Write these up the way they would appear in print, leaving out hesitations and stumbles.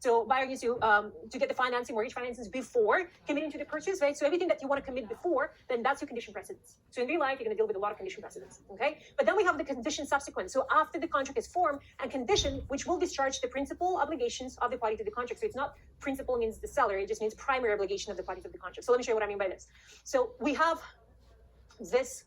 So buyer needs to get the financing, mortgage financing before committing to the purchase, right? So everything that you want to commit before, then that's your condition precedents. So in real life, you're going to deal with a lot of condition precedents, okay? But then we have the condition subsequent. So after the contract is formed, and condition which will discharge the principal obligations of the party to the contract. So it's not principal means the seller, it just means primary obligation of the parties of the contract. So let me show you what I mean by this. So we have this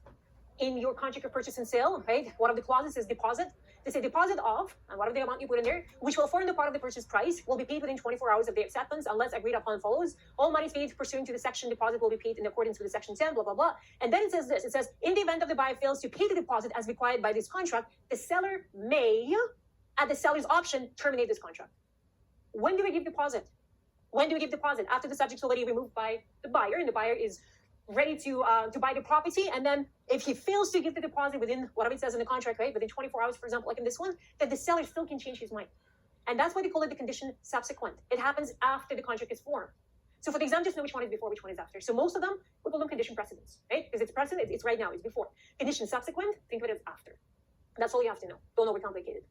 in your contract of purchase and sale, right? One of the clauses is deposit. They say deposit of, and whatever the amount you put in there, which will form the part of the purchase price, will be paid within 24 hours of the acceptance unless agreed upon follows. All monies paid pursuant to the section deposit will be paid in accordance with the section 10, blah, blah, blah. And then it says this, it says, in the event of the buyer fails to pay the deposit as required by this contract, the seller may, at the seller's option, terminate this contract. When do we give deposit? When do we give deposit? After the subject is already removed by the buyer, and the buyer is ready to buy the property, and then if he fails to give the deposit within whatever it says in the contract, right, within 24 hours, for example, like in this one, then the seller still can change his mind. And that's why they call it the condition subsequent. It happens after the contract is formed. So for the exam, just know which one is before, which one is after. So most of them, we call them condition precedents, right? Because it's precedent, it's right now, it's before. Condition subsequent, think of it as after. That's all you have to know. Don't overcomplicate it.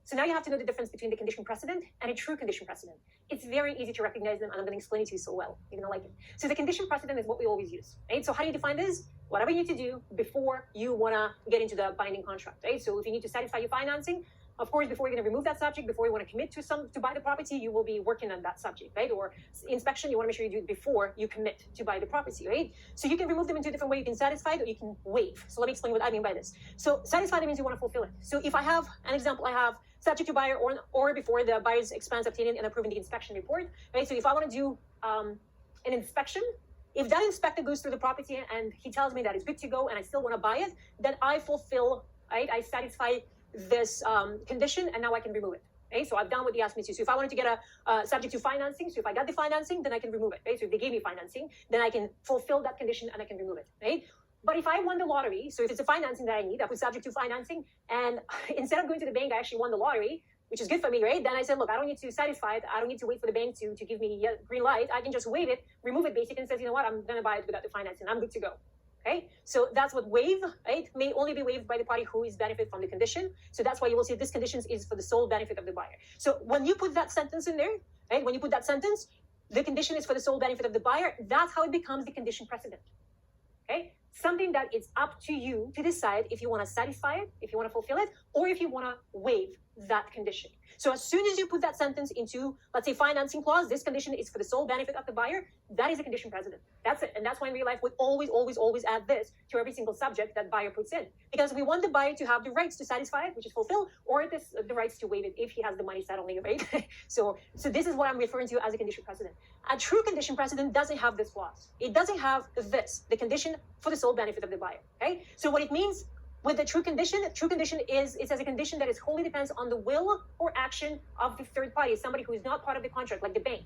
So now you have to know the difference between the condition precedent and a true condition precedent. It's very easy to recognize them, and I'm going to explain it to you so well. You're going to like it. So the condition precedent is what we always use, right? So how do you define this? Whatever you need to do before you want to get into the binding contract, right? So if you need to satisfy your financing, of course, before you're going to remove that subject, before you want to commit to buy the property, you will be working on that subject, right? Or inspection, you want to make sure you do it before you commit to buy the property, right? So you can remove them in two different ways. You can satisfy it or you can waive. So let me explain what I mean by this. So satisfy means you want to fulfill it. So if I have an example, I have subject to buyer or before the buyer's expense obtaining and approving the inspection report, right? So if I want to do an inspection, if that inspector goes through the property and he tells me that it's good to go and I still want to buy it, then I fulfill, right? I satisfy this condition, and now I can remove it. Okay, so I've done what they asked me to. So if I wanted to get a subject to financing, so if I got the financing, then I can remove it. Right? So if they gave me financing, then I can fulfill that condition and I can remove it. Right? But if I won the lottery, so if it's a financing that I need, I put subject to financing, and instead of going to the bank, I actually won the lottery, which is good for me, right? Then I said, look, I don't need to satisfy it. I don't need to wait for the bank to give me a green light. I can just waive it, remove it basically, and says, you know what, I'm going to buy it without the financing. I'm good to go. Okay, so that's what waive, right? May only be waived by the party who is benefit from the condition. So that's why you will see this condition is for the sole benefit of the buyer. So when you put that sentence in there, right? When you put that sentence, the condition is for the sole benefit of the buyer. That's how it becomes the condition precedent. Okay, something that it's up to you to decide if you want to satisfy it, if you want to fulfill it, or if you want to waive that condition. So as soon as you put that sentence into, let's say, financing clause, this condition is for the sole benefit of the buyer, that is a condition precedent. That's it. And that's why in real life, we always add this to every single subject that buyer puts in. Because we want the buyer to have the rights to satisfy it, which is fulfill, or the rights to waive it if he has the money settling it, right? so this is what I'm referring to as a condition precedent. A true condition precedent doesn't have this clause. It doesn't have this, the condition for the sole benefit of the buyer, okay? So what it means with the true condition is it's as a condition that is wholly depends on the will or action of the third party, somebody who is not part of the contract, like the bank.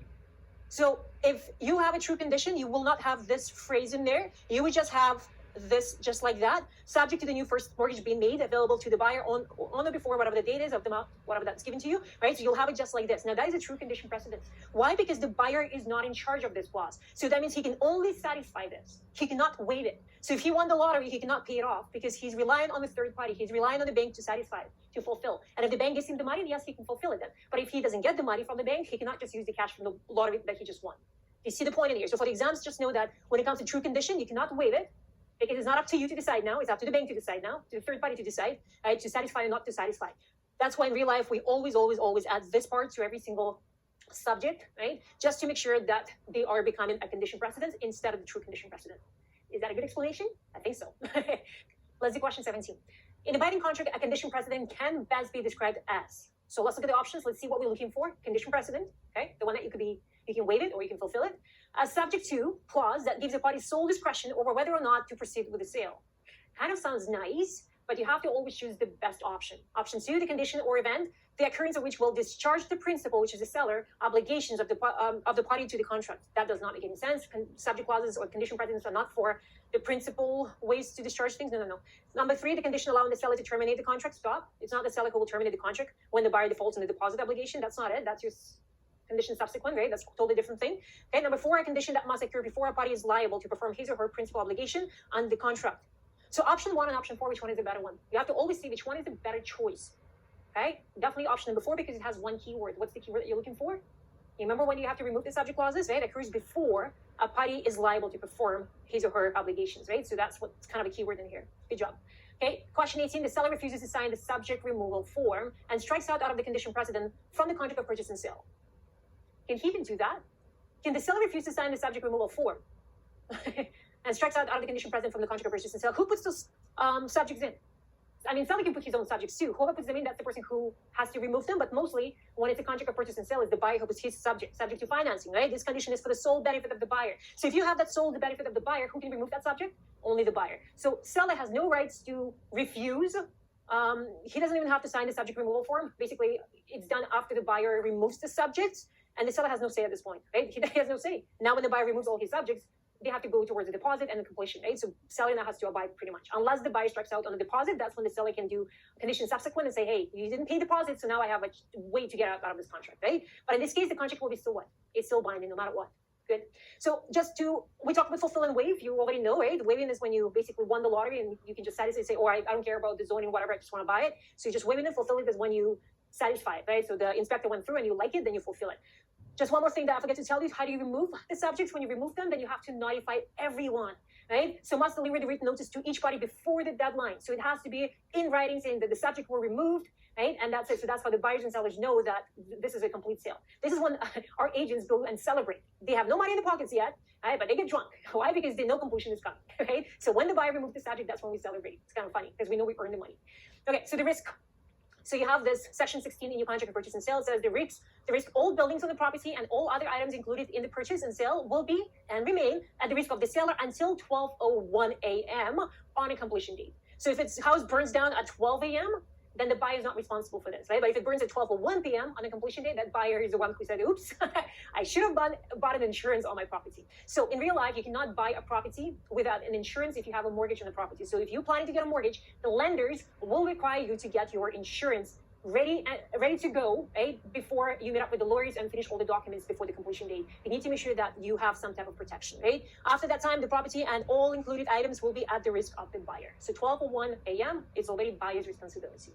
So if you have a true condition, you will not have this phrase in there. You would just have this just like that, subject to the new first mortgage being made available to the buyer on or before whatever the date is of the month, whatever that's given to you, right? So you'll have it just like this. Now that is a true condition precedent. Why? Because the buyer is not in charge of this clause. So that means he can only satisfy this. He cannot waive it. So if he won the lottery, he cannot pay it off because he's relying on the third party. He's relying on the bank to satisfy it, to fulfill. And if the bank gives him the money, yes, he can fulfill it then. But if he doesn't get the money from the bank, he cannot just use the cash from the lottery that he just won. You see the point in here? So for the exams, just know that when it comes to true condition, you cannot waive it because it's not up to you to decide now. It's up to the bank to decide now, to the third party to decide, right, to satisfy or not to satisfy. That's why in real life, we always add this part to every single subject, right? Just to make sure that they are becoming a condition precedent instead of the true condition precedent. Is that a good explanation? I think so. Let's do question 17. In a binding contract, a condition precedent can best be described as. So let's look at the options. Let's see what we're looking for. Condition precedent, okay? The one that you can waive it or you can fulfill it. A subject to clause that gives the party sole discretion over whether or not to proceed with the sale. Kind of sounds nice, but you have to always choose the best option. Option 2, the condition or event, the occurrence of which will discharge the principal, which is the seller, obligations of the party to the contract. That does not make any sense. Subject clauses or condition precedents are not for the principal ways to discharge things. No. Number 3, the condition allowing the seller to terminate the contract. Stop. It's not the seller who will terminate the contract when the buyer defaults on the deposit obligation. That's not it. That's your condition subsequent, right? That's a totally different thing. Okay. Number 4, a condition that must occur before a party is liable to perform his or her principal obligation on the contract. So option 1 and option 4, which one is the better one? You have to always see which one is the better choice. Okay, definitely option number 4 because it has one keyword. What's the keyword that you're looking for? You remember when you have to remove the subject clauses, right? Occurs before a party is liable to perform his or her obligations, right? So that's what's kind of a keyword in here. Good job. Okay, question 18, the seller refuses to sign the subject removal form and strikes out of the condition precedent from the contract of purchase and sale. Can he even do that? Can the seller refuse to sign the subject removal form and strikes out of the condition precedent from the contract of purchase and sale? Who puts those subjects in? I mean, seller can put his own subjects too. Whoever puts them in, that's the person who has to remove them. But mostly, when it's a contract of purchase and sale, it's the buyer who puts his subject to financing, right? This condition is for the sole benefit of the buyer. So if you have that sole benefit of the buyer, who can remove that subject? Only the buyer. So seller has no rights to refuse. He doesn't even have to sign the subject removal form. Basically, it's done after the buyer removes the subjects, and the seller has no say at this point, right? He has no say. Now, when the buyer removes all his subjects, they have to go towards the deposit and the completion, right? So seller now has to abide pretty much. Unless the buyer strikes out on the deposit, that's when the seller can do condition subsequent and say, hey, you didn't pay deposit, so now I have a way to get out of this contract, right? But in this case, the contract will be still what? It's still binding no matter what. Good. So we talked about fulfill and waive. You already know, right? Waiving is when you basically won the lottery and you can just satisfy, say, oh, I don't care about the zoning, whatever, I just want to buy it. So you just waiving it. Fulfill it is when you satisfy it, right? So the inspector went through and you like it, then you fulfill it. Just one more thing that I forget to tell you, how do you remove the subjects? When you remove them, then you have to notify everyone, right? So must deliver the written notice to each party before the deadline. So it has to be in writing saying that the subject were removed, right? And that's it. So that's how the buyers and sellers know that this is a complete sale. This is when our agents go and celebrate. They have no money in the pockets yet, right? But they get drunk. Why? Because they know completion is coming, right? So when the buyer removes the subject, that's when we celebrate. It's kind of funny because we know we earned the money. Okay, so the risk. So you have this section 16 in your contract of purchase and sale. It says the risk all buildings on the property and all other items included in the purchase and sale will be and remain at the risk of the seller until 12:01 a.m. on a completion date. So if its house burns down at 12 a.m., then the buyer is not responsible for this, right? But if it burns at 12:01 p.m. on a completion date, that buyer is the one who said, oops, I should have bought an insurance on my property. So in real life, you cannot buy a property without an insurance if you have a mortgage on the property. So if you're planning to get a mortgage, the lenders will require you to get your insurance ready to go, right? Before you meet up with the lawyers and finish all the documents before the completion date. You need to make sure that you have some type of protection, right? After that time, the property and all included items will be at the risk of the buyer. So 12:01 a.m. it's already buyer's responsibility.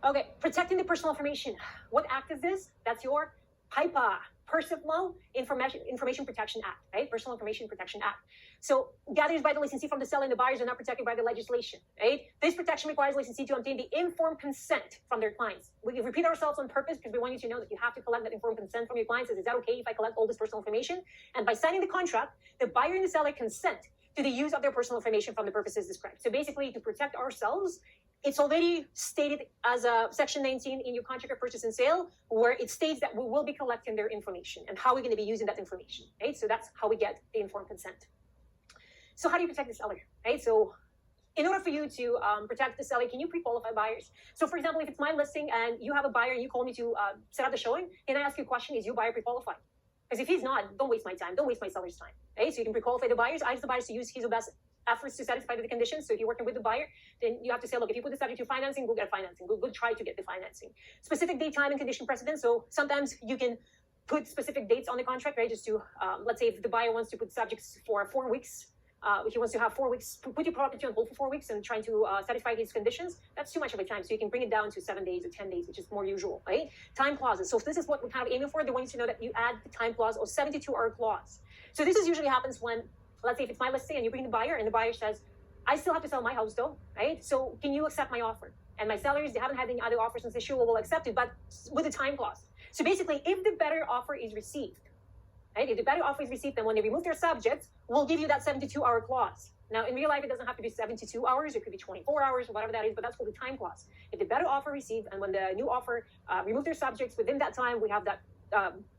Okay, protecting the personal information. What act is this? That's your PIPA, PERSIPLO, Information Protection Act, right? Personal Information Protection Act. So gathers by the licensee from the seller and the buyers are not protected by the legislation, right? This protection requires licensee to obtain the informed consent from their clients. We repeat ourselves on purpose because we want you to know that you have to collect that informed consent from your clients. Is that okay if I collect all this personal information? And by signing the contract, the buyer and the seller consent to the use of their personal information from the purposes described. So basically, to protect ourselves, it's already stated as a section 19 in your contract of purchase and sale, where it states that we will be collecting their information and how we're going to be using that information, right? So that's how we get the informed consent. So how do you protect the seller, right? So in order for you to protect the seller, can you pre-qualify buyers? So for example, if it's my listing and you have a buyer and you call me to set up the showing, can I ask you a question? Is your buyer pre-qualified? Because if he's not, don't waste my time. Don't waste my seller's time, right? So you can pre-qualify the buyers. I ask the buyers to use his or best efforts to satisfy the conditions. So if you're working with the buyer, then you have to say, look, if you put the subject to financing, go get financing. Go try to get the financing. Specific date, time, and condition precedent. So sometimes you can put specific dates on the contract, right? Just to, let's say if the buyer wants to put subjects for 4 weeks, he wants to have 4 weeks, put your property on hold for 4 weeks and trying to satisfy his conditions, that's too much of a time. So you can bring it down to 7 days or 10 days, which is more usual, right? Time clauses. So if this is what we're kind of aiming for, they want you to know that you add the time clause or 72-hour clause. So this is usually happens when, let's say if it's my listing and you bring the buyer and the buyer says, I still have to sell my house though, right? So can you accept my offer? And my sellers, they haven't had any other offers and say, sure, we'll accept it, but with a time clause. So basically, if the better offer is received, right? If the better offer is received, then when they remove their subjects, we'll give you that 72-hour clause. Now, in real life, it doesn't have to be 72 hours. It could be 24 hours or whatever that is, but that's called the time clause. If the better offer received, and when the new offer remove their subjects, within that time, we have that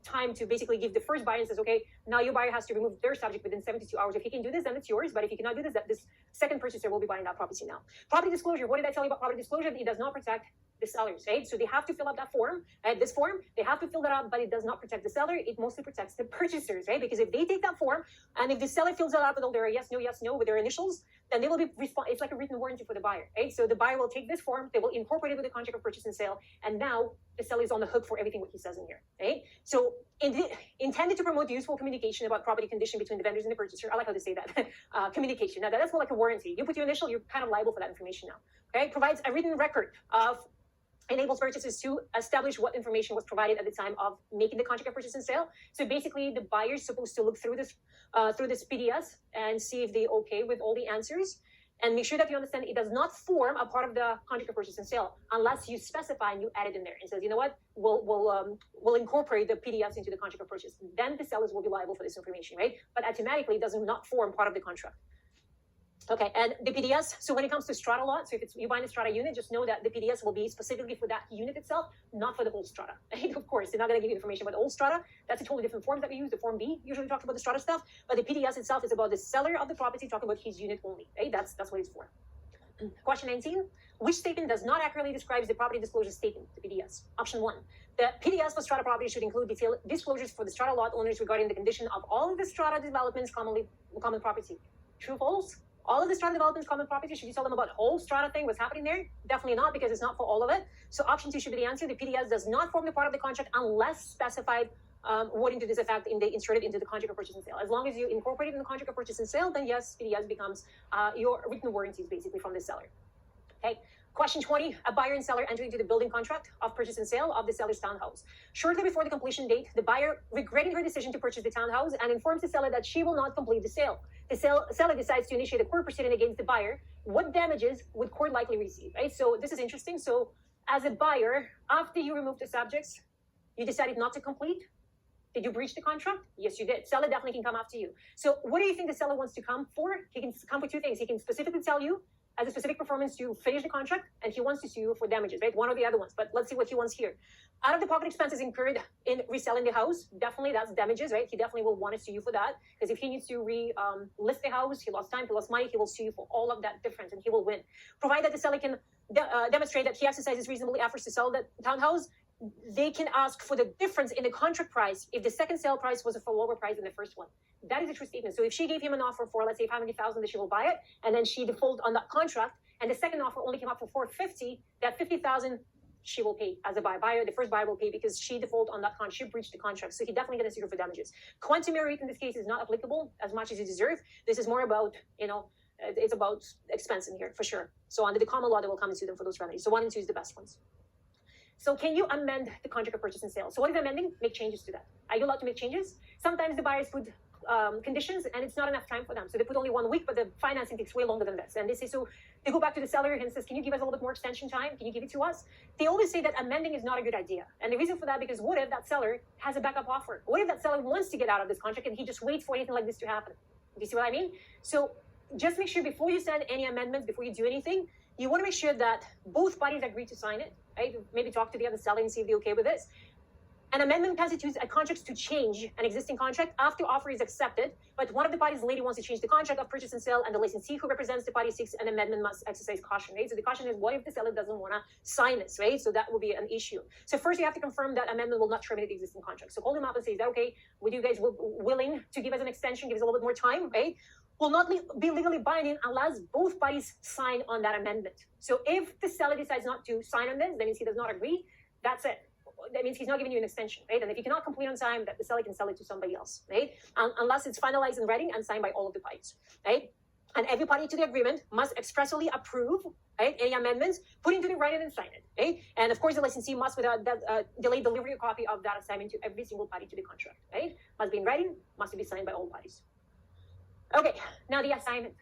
time to basically give the first buyer and says, okay, now your buyer has to remove their subject within 72 hours. If he can do this, then it's yours. But if he cannot do this, that this second purchaser will be buying that property now. Property disclosure. What did I tell you about property disclosure? It does not protect the sellers, right? So they have to fill out that form, right? This form, they have to fill that out, but it does not protect the seller. It mostly protects the purchasers, right? Because if they take that form and if the seller fills it out with all their yes, no with their initials, then they will be it's like a written warranty for the buyer, right? So the buyer will take this form, they will incorporate it with the contract of purchase and sale, and now the seller is on the hook for everything what he says in here, right? So intended to promote useful communication about property condition between the vendors and the purchaser. I like how they say that. Communication. Now that's more like a warranty. You put your initial, you're kind of liable for that information now. Okay? Provides a written record of enables purchasers to establish what information was provided at the time of making the contract of purchase and sale. So basically, the buyer is supposed to look through this PDS and see if they're okay with all the answers, and make sure that you understand it does not form a part of the contract of purchase and sale unless you specify and you add it in there and says, you know what, we'll incorporate the PDS into the contract of purchase. Then the sellers will be liable for this information, right? But automatically, it does not form part of the contract. Okay, and the PDS, so when it comes to strata lot, so if you buy a strata unit, just know that the PDS will be specifically for that unit itself, not for the whole strata. Right? Of course, they're not going to give you information about the whole strata. That's a totally different form that we use. The Form B usually talks about the strata stuff, but the PDS itself is about the seller of the property talking about his unit only. Right? That's what it's for. Question 19. Which statement does not accurately describe the property disclosure statement, the PDS? Option 1. The PDS for strata property should include detailed disclosures for the strata lot owners regarding the condition of all of the strata developments common property. True, false? All of the strata developments common property, should you tell them about whole strata thing, what's happening there? Definitely not, because it's not for all of it. So option 2 should be the answer. The PDS does not form the part of the contract unless specified wording to this effect inserted into the contract of purchase and sale. As long as you incorporate it in the contract of purchase and sale, then yes, PDS becomes your written warranties basically from the seller. Okay. Question 20, a buyer and seller enter into the building contract of purchase and sale of the seller's townhouse. Shortly before the completion date, the buyer, regretting her decision to purchase the townhouse, and informs the seller that she will not complete the sale. The seller decides to initiate a court proceeding against the buyer. What damages would court likely receive, right? So this is interesting. So as a buyer, after you remove the subjects, you decided not to complete. Did you breach the contract? Yes, you did. Seller definitely can come after you. So what do you think the seller wants to come for? He can come for 2 things. He can specifically tell you as a specific performance to finish the contract, and he wants to sue you for damages, right? One or the other ones, but let's see what he wants here. Out of the pocket expenses incurred in reselling the house, definitely that's damages, right? He definitely will want to sue you for that, because if he needs to list the house, he lost time, he lost money, he will sue you for all of that difference, and he will win. Provided the seller can demonstrate that he exercises reasonable efforts to sell the townhouse, they can ask for the difference in the contract price if the second sale price was a lower price than the first one. That is a true statement. So if she gave him an offer for, let's say, $500,000 that she will buy it, and then she defaulted on that contract, and the second offer only came up for $450,000, that $50,000 she will pay as a buyer. The first buyer will pay because she defaulted on that contract. She breached the contract. So he definitely going to sue her for damages. Quantum rate in this case is not applicable as much as you deserve. This is more about, it's about expense in here for sure. So under the common law, they will come and sue them for those remedies. So 1 and 2 is the best ones. So can you amend the contract of purchase and sale? So what is amending? Make changes to that. Are you allowed to make changes? Sometimes the buyers put conditions and it's not enough time for them. So they put only 1 week, but the financing takes way longer than this. And they say, so they go back to the seller and says, can you give us a little bit more extension time? Can you give it to us? They always say that amending is not a good idea. And the reason for that, because what if that seller has a backup offer? What if that seller wants to get out of this contract and he just waits for anything like this to happen? Do you see what I mean? So just make sure before you send any amendments, before you do anything, you want to make sure that both parties agree to sign it, right? Maybe talk to the other seller and see if they're okay with this. An amendment constitutes a contract to change an existing contract after offer is accepted, but one of the parties later wants to change the contract of purchase and sale, and the licensee who represents the party seeks an amendment must exercise caution, right? So the caution is, what if the seller doesn't want to sign this, right? So that will be an issue. So first you have to confirm that amendment will not terminate the existing contract. So call them up and say, is that okay? Would you guys willing to give us an extension, give us a little bit more time, right? Will not be legally binding unless both parties sign on that amendment. So if the seller decides not to sign on this, that means he does not agree. That's it. That means he's not giving you an extension, right? And if you cannot complete on time, that the seller can sell it to somebody else, right? Unless it's finalized in writing and signed by all of the parties, right? And every party to the agreement must expressly approve, right, any amendments, put into the writing and sign it, right? And of course, the licensee must, without delay, deliver a copy of that assignment to every single party to the contract, right? Must be in writing, must be signed by all parties. Okay, now the assignment.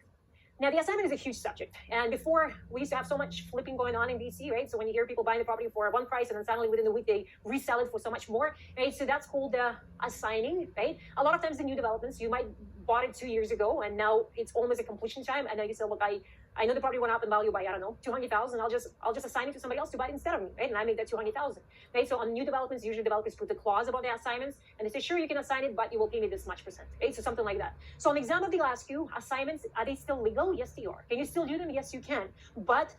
Now, the assignment is a huge subject. And before, we used to have so much flipping going on in BC, right? So when you hear people buying the property for one price and then suddenly within the week they resell it for so much more, right? So that's called assigning, right? A lot of times the new developments, you might bought it 2 years ago and now it's almost a completion time. And then you say, look, I know the property went up in value by, I don't know, 200,000. I'll just assign it to somebody else to buy it instead of me, right? And I make that 200,000, right? So on new developments, usually developers put the clause about the assignments and they say, sure, you can assign it, but you will pay me this much %, right? So something like that. So on the exam of the last few assignments, are they still legal? Yes, they are. Can you still do them? Yes, you can. But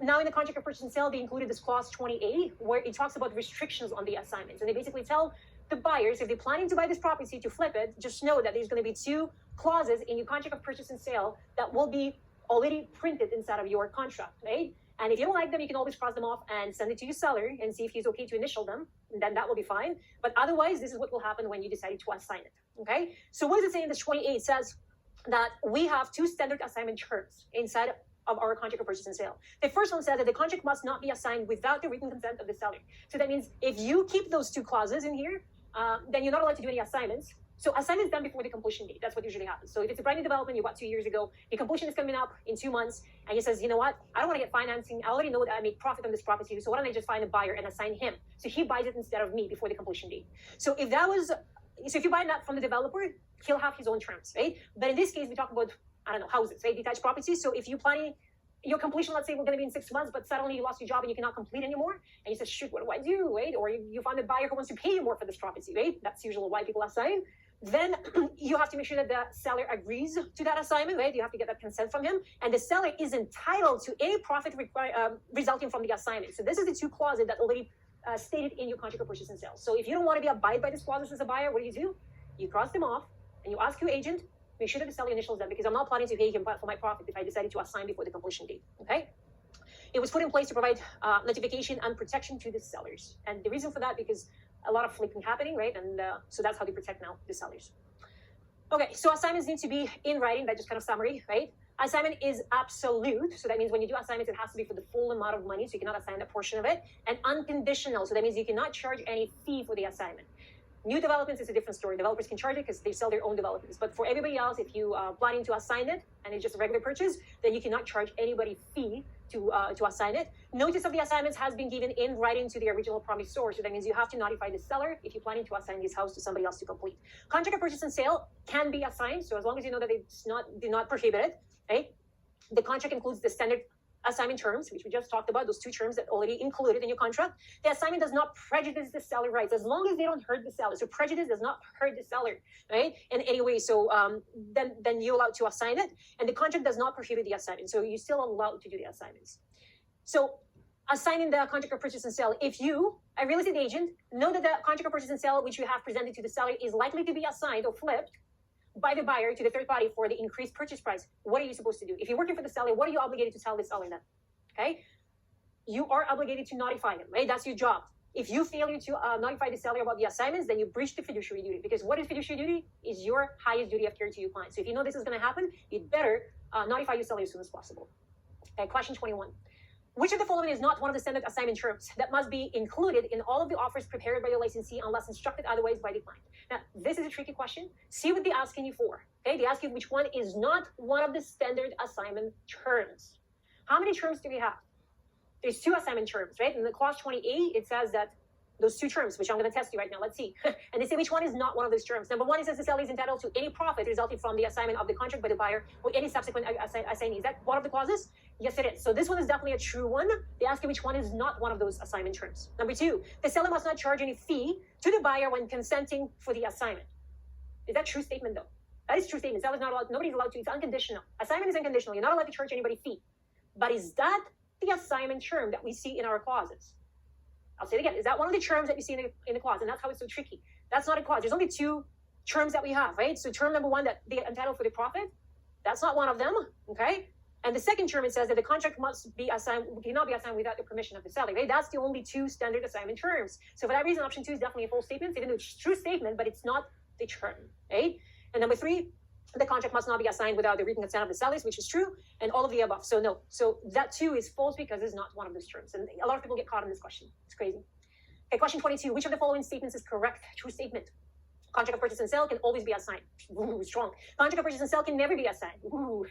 now in the contract of purchase and sale, they included this clause 20A where it talks about restrictions on the assignments. And they basically tell the buyers, if they're planning to buy this property to flip it, just know that there's going to be 2 clauses in your contract of purchase and sale that will be already printed inside of your contract, right? And if you don't like them, you can always cross them off and send it to your seller and see if he's okay to initial them, and then that will be fine. But otherwise, this is what will happen when you decide to assign it, okay? So what does it say in this 28? It says that we have 2 standard assignment terms inside of our contract of purchase and sale. The first one says that the contract must not be assigned without the written consent of the seller. So that means if you keep those two clauses in here, then you're not allowed to do any assignments. So assignment is done before the completion date. That's what usually happens. So if it's a brand new development you bought 2 years ago, your completion is coming up in 2 months, and he says, you know what, I don't want to get financing. I already know that I make profit on this property, so why don't I just find a buyer and assign him? So he buys it instead of me before the completion date. So if you buy that from the developer, he'll have his own terms, right? But in this case, we talk about, I don't know, houses, right? Detached properties. So if you're planning your completion, let's say we're going to be in 6 months, but suddenly you lost your job and you cannot complete anymore, and you say, shoot, what do I do, right? Or you find a buyer who wants to pay you more for this property, right? That's usually why people assign. Then you have to make sure that the seller agrees to that assignment, right? You have to get that consent from him, and the seller is entitled to any profit resulting from the assignment. So this is the two clauses that already stated in your contract of purchase and sale. So if you don't want to be abide by these clauses as a buyer, what do? You cross them off, and you ask your agent, make sure that the seller initials them, because I'm not planning to pay him for my profit if I decided to assign before the completion date, okay? It was put in place to provide notification and protection to the sellers. And the reason for that, because a lot of flipping happening, right? And so that's how they protect now the sellers. Okay, so assignments need to be in writing. That just kind of summary, right? Assignment is absolute. So that means when you do assignments, it has to be for the full amount of money. So you cannot assign that portion of it. And unconditional. So that means you cannot charge any fee for the assignment. New developments is a different story. Developers can charge it because they sell their own developments. But for everybody else, if you are planning to assign it and it's just a regular purchase, then you cannot charge anybody fee to assign it. Notice of the assignments has been given in writing to the original promisor. So that means you have to notify the seller if you're planning to assign this house to somebody else to complete. Contract of purchase and sale can be assigned. So as long as you know that it's do not prohibit it, right? The contract includes the standard assignment terms, which we just talked about, those two terms that already included in your contract. The assignment does not prejudice the seller rights, as long as they don't hurt the seller. So prejudice does not hurt the seller, right? In any way. So then you're allowed to assign it, and the contract does not prohibit the assignment. So you're still allowed to do the assignments. So assigning the contract of purchase and sale, if you, a real estate agent, know that the contract of purchase and sale which you have presented to the seller is likely to be assigned or flipped by the buyer to the third party for the increased purchase price, what are you supposed to do? If you're working for the seller, what are you obligated to tell the seller then? Okay? You are obligated to notify him, right? That's your job. If you fail to notify the seller about the assignments, then you breach the fiduciary duty, because what is fiduciary duty? Is your highest duty of care to your client. So if you know this is going to happen, you'd better notify your seller as soon as possible. Okay, question 21. Which of the following is not one of the standard assignment terms that must be included in all of the offers prepared by the licensee unless instructed otherwise by the client? Now, this is a tricky question. See what they're asking you for. Okay, they ask you which one is not one of the standard assignment terms. How many terms do we have? There's 2 assignment terms, right? In the clause 28, it says that those 2 terms, which I'm going to test you right now. Let's see. And they say which one is not one of those terms. Number 1, it says the seller is entitled to any profit resulting from the assignment of the contract by the buyer or any subsequent assignee. Is that one of the clauses? Yes, it is. So this one is definitely a true one. They ask you which one is not one of those assignment terms. Number 2, the seller must not charge any fee to the buyer when consenting for the assignment. Is that true statement though? That is true statement. That was not allowed. Nobody's allowed to. It's unconditional. Assignment is unconditional. You're not allowed to charge anybody fee. But is that the assignment term that we see in our clauses? I'll say it again. Is that one of the terms that you see in the clause? And that's how it's so tricky. That's not a clause. There's only 2 terms that we have, right? So term number 1, that they are entitled for the profit. That's not one of them, okay? And the second term, it says that the contract must be assigned, cannot be assigned without the permission of the seller, right? That's the only 2 standard assignment terms. So for that reason, option 2 is definitely a false statement, even though it's a true statement, but it's not the term, right? And number 3, the contract must not be assigned without the written consent of the sellers, which is true, and all of the above. So no. So that too is false because it's not one of those terms. And a lot of people get caught in this question. It's crazy. Okay, question 22. Which of the following statements is correct? True statement. Contract of purchase and sale can always be assigned. Ooh, strong. Contract of purchase and sale can never be assigned. Ooh.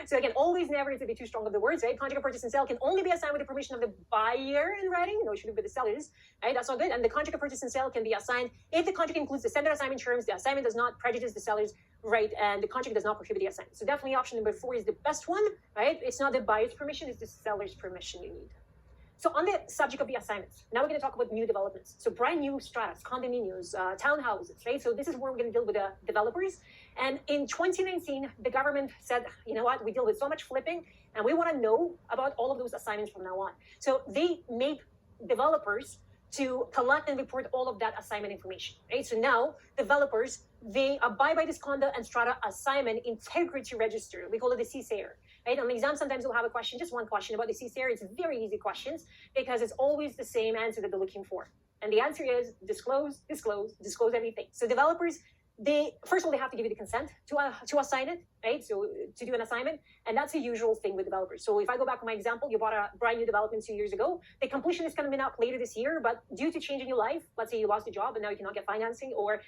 So again, always, never is to be too strong of the words, right? Contract of purchase and sale can only be assigned with the permission of the buyer in writing. No, it shouldn't be the sellers, right? That's not good. And the contract of purchase and sale can be assigned if the contract includes the standard assignment terms, the assignment does not prejudice the sellers, right? And the contract does not prohibit the assignment. So definitely option number 4 is the best one, right? It's not the buyer's permission, it's the seller's permission you need. So on the subject of the assignments, now we're going to talk about new developments. So brand new stratas, condominiums, townhouses, right? So this is where we're going to deal with the developers. And in 2019, the government said, you know what, we deal with so much flipping and we want to know about all of those assignments from now on. So they made developers to collect and report all of that assignment information, right? So now developers, they abide by this condo and strata assignment integrity register. We call it the CSARE. Right? On the exam, sometimes you'll have a question, just one question about the CSARE. It's very easy questions because it's always the same answer that they're looking for. And the answer is disclose, disclose, disclose everything. So developers, they first of all they have to give you the consent to assign it, right? So to do an assignment, and that's a usual thing with developers. So if I go back to my example, you bought a brand new development 2 years ago. The completion is coming up later this year, but due to change in your life, let's say you lost a job and now you cannot get financing, or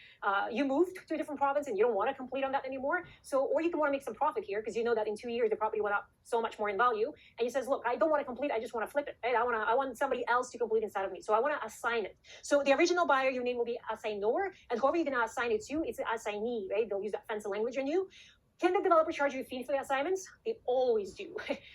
you moved to a different province and you don't want to complete on that anymore. So, or you can want to make some profit here because you know that in 2 years the property went up so much more in value, and you says, look, I don't want to complete, I just want to flip it, right? I want somebody else to complete instead of me, so I want to assign it. So the original buyer, your name will be assignor, and whoever you're going to assign it to, it's an assignee, right? They'll use that fancy language on you. Can the developer charge you a fee for the assignments? They always do.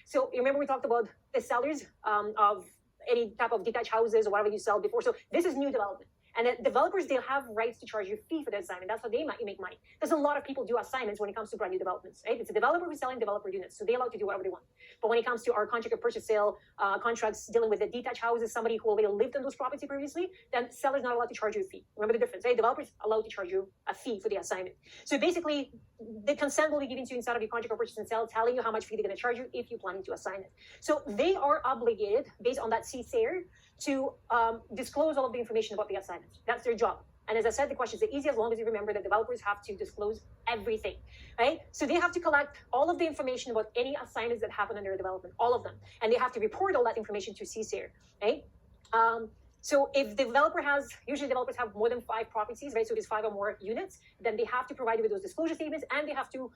So remember we talked about the sellers of any type of detached houses or whatever you sell before. So this is new development. And the developers, they'll have rights to charge you a fee for the assignment. That's how they make money. There's a lot of people do assignments when it comes to brand new developments, right? It's a developer who's selling developer units, so they're allowed to do whatever they want. But when it comes to our contract of purchase sale contracts dealing with the detached houses, somebody who already lived in those properties previously, then seller's not allowed to charge you a fee. Remember the difference, right? Developers allowed to charge you a fee for the assignment. So basically, the consent will be given to you inside of your contract of purchase and sale, telling you how much fee they're going to charge you if you're planning to assign it. So they are obligated, based on that CSAIR, to disclose all of the information about the assignment. That's their job. And as I said, the question is easy as long as you remember that developers have to disclose everything, right? So they have to collect all of the information about any assignments that happen under a development, all of them. And they have to report all that information to CSAIR, right? So if the developer has, usually developers have more than 5 properties, right? So there's 5 or more units, then they have to provide you with those disclosure statements, and they have to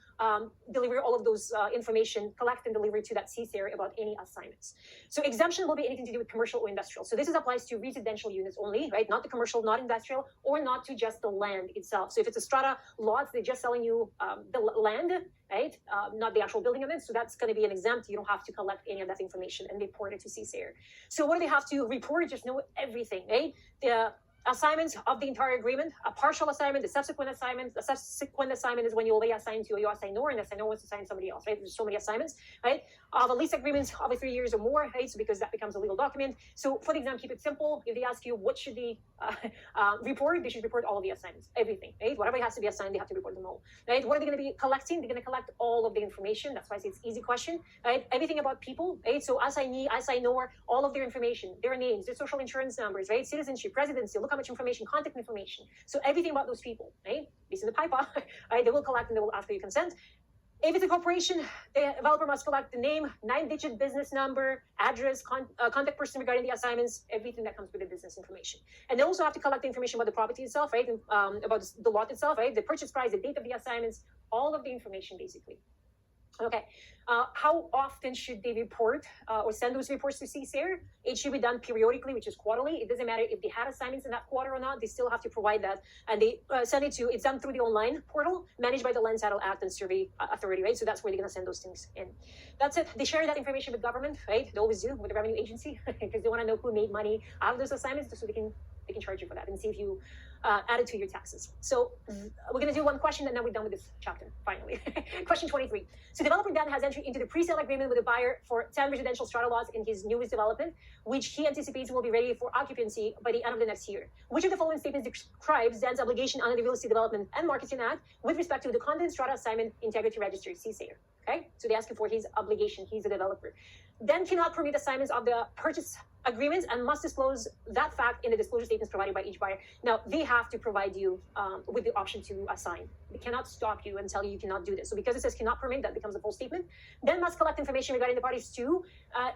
deliver all of those information, collect and deliver to that CSAIR about any assignments. So exemption will be anything to do with commercial or industrial. So this applies to residential units only, right? Not the commercial, not industrial, or not to just the land itself. So if it's a strata lots, they're just selling you the land, right? Not the actual building of it. So that's going to be an exempt. You don't have to collect any of that information and report it to CSAIR. So what do they have to report? Just know everything, right? The assignments of the entire agreement, a partial assignment, the subsequent assignment. The subsequent assignment is when you already assign to your assignor, and the assignor wants to assign somebody else, right? There's so many assignments, right? The lease agreements of 3 years or more, right? So because that becomes a legal document. So for the exam, keep it simple. If they ask you what should they report, they should report all of the assignments, everything, right? Whatever has to be assigned, they have to report them all, right? What are they going to be collecting? They're going to collect all of the information. That's why I say it's easy question, right? Everything about people, right? So assignee, assignor, all of their information, their names, their social insurance numbers, right? Citizenship, residency, look how much information, contact information. So everything about those people, right? Based on the PIPA, right? They will collect and they will ask for your consent. If it's a corporation, the developer must collect the name, 9-digit business number, address, contact person regarding the assignments, everything that comes with the business information. And they also have to collect the information about the property itself, right? About the lot itself, right? The purchase price, the date of the assignments, all of the information basically. Okay, how often should they report or send those reports to CSAIR? It should be done periodically, which is quarterly. It doesn't matter if they had assignments in that quarter or not, they still have to provide that. And they send it to, it's done through the online portal managed by the Land Title Act and Survey Authority, right? So that's where they're gonna send those things in. That's it. They share that information with government, right? They always do with the revenue agency because they wanna know who made money out of those assignments so they can charge you for that and see if you add it to your taxes. So we're going to do one question and then we're done with this chapter, finally. Question 23. So developer Dan has entered into the pre-sale agreement with the buyer for 10 residential strata lots in his newest development, which he anticipates will be ready for occupancy by the end of the next year. Which of the following statements describes Dan's obligation under the Real Estate Development and Marketing Act with respect to the Content Strata Assignment Integrity Register, CSAIR? Okay, so they ask you for his obligation. He's a developer. Dan cannot permit assignments of the purchase agreements and must disclose that fact in the disclosure statements provided by each buyer. Now, they have to provide you with the option to assign. They cannot stop you and tell you cannot do this. So because it says cannot permit, that becomes a full statement. Then must collect information regarding the parties to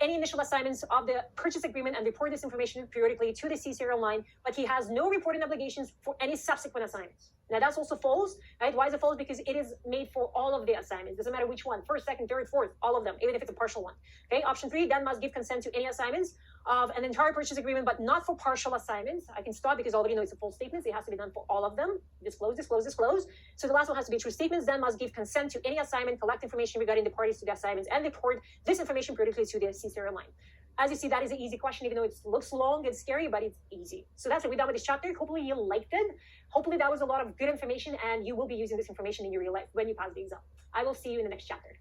any initial assignments of the purchase agreement and report this information periodically to the CSAIR online, but he has no reporting obligations for any subsequent assignments. Now that's also false, right? Why is it false? Because it is made for all of the assignments. Doesn't matter which one, first, second, third, fourth, all of them, even if it's a partial one. Okay, option 3, then must give consent to any assignments of an entire purchase agreement, but not for partial assignments. I can stop because I already know it's a false statement. So it has to be done for all of them. Disclose, disclose, disclose. So the last one has to be true statements. Then must give consent to any assignment, collect information regarding the parties to the assignments, and report this information periodically to the CSAIR online. As you see, that is an easy question, even though it looks long and scary, but it's easy. So that's it. We're done with this chapter. Hopefully you liked it. Hopefully that was a lot of good information, and you will be using this information in your real life when you pass the exam. I will see you in the next chapter.